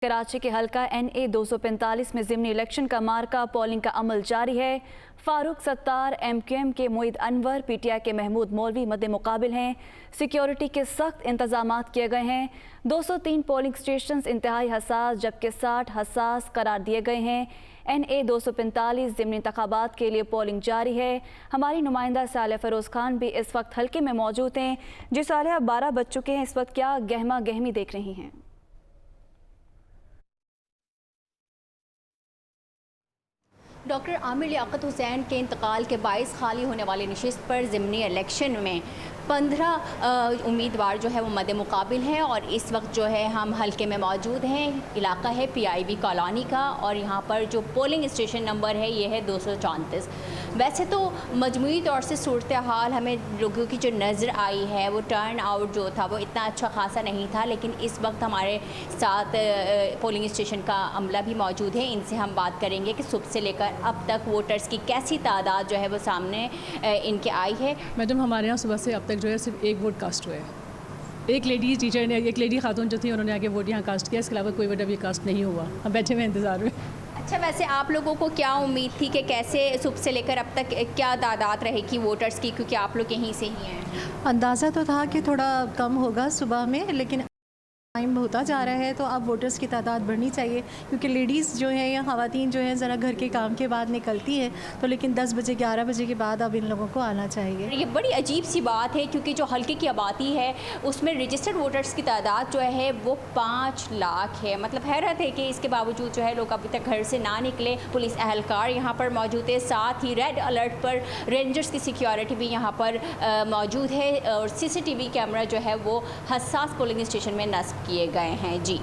कराची के हल्का NA 245 में ज़िमनी इलेक्शन का मार्का पोलिंग का अमल जारी है। फारूक सत्तार MQM के मोईद अनवर, PTI के महमूद मौलवी मद्दे मुकाबिल हैं। सिक्योरिटी के सख्त इंतजाम किए गए हैं। 203 पोलिंग स्टेशन इंतहाई हसास जबकि 60 हसास करार दिए गए हैं। NA 245 ज़िमनी इंतखाबात के लिए पोलिंग जारी है। हमारी नुमाइंदा सालिया फ़रोज़ खान भी इस वक्त हल्के में मौजूद हैं। जी सालिया, 12 बज चुके हैं, इस वक्त क्या गहमा गहमी देख रही हैं? डॉक्टर आमिर लियाकत हुसैन के इंतकाल के बाइस खाली होने वाली नशिस्त पर ज़िमनी इलेक्शन में 15 उम्मीदवार जो है वो मद्दे मुकाबिल हैं और इस वक्त जो है हम हल्के में मौजूद हैं। इलाका है PIB कॉलोनी का और यहाँ पर जो पोलिंग स्टेशन नंबर है ये है 234। वैसे तो मजमूई तौर से सूरत हाल हमें लोगों की जो नज़र आई है वो टर्न आउट जो था वो इतना अच्छा खासा नहीं था, लेकिन इस वक्त हमारे साथ पोलिंग स्टेशन का अमला भी मौजूद है। इनसे हम बात करेंगे कि सुबह से लेकर अब तक वोटर्स की कैसी तादाद जो है वो सामने इनके आई है। मैडम, हमारे यहाँ सुबह से अब तक जो है सिर्फ एक वोट कास्ट हुआ है। एक लेडी टीचर ने, एक लेडी खातून जो थी, उन्होंने आके वोट यहाँ कास्ट किया। इसके अलावा कोई वोट अभी कास्ट नहीं हुआ। हम बैठे हुए इंतज़ार में। अच्छा, वैसे आप लोगों को क्या उम्मीद थी कि कैसे सुबह से लेकर अब तक क्या तादाद रहेगी वोटर्स की, क्योंकि आप लोग यहीं से ही हैं? अंदाज़ा तो था कि थोड़ा कम होगा सुबह में, लेकिन टाइम होता जा रहा है तो अब वोटर्स की तादाद बढ़नी चाहिए, क्योंकि लेडीज़ जो है या ख़वातीन जो है ज़रा घर के काम के बाद निकलती है, तो लेकिन 10 बजे 11 बजे के बाद अब इन लोगों को आना चाहिए। ये बड़ी अजीब सी बात है, क्योंकि जो हल्के की आबादी है उसमें रजिस्टर्ड वोटर्स की तादाद जो है वो 5 लाख है। मतलब हैरत है कि इसके बावजूद जो है लोग अभी तक घर से ना निकले। पुलिस अहलकार यहाँ पर मौजूद है, साथ ही रेड अलर्ट पर रेंजर्स की सिक्योरिटी भी यहाँ पर मौजूद है और CCTV कैमरा जो है वो हसास पोलिंग स्टेशन में नस्ब किए गए हैं। जी।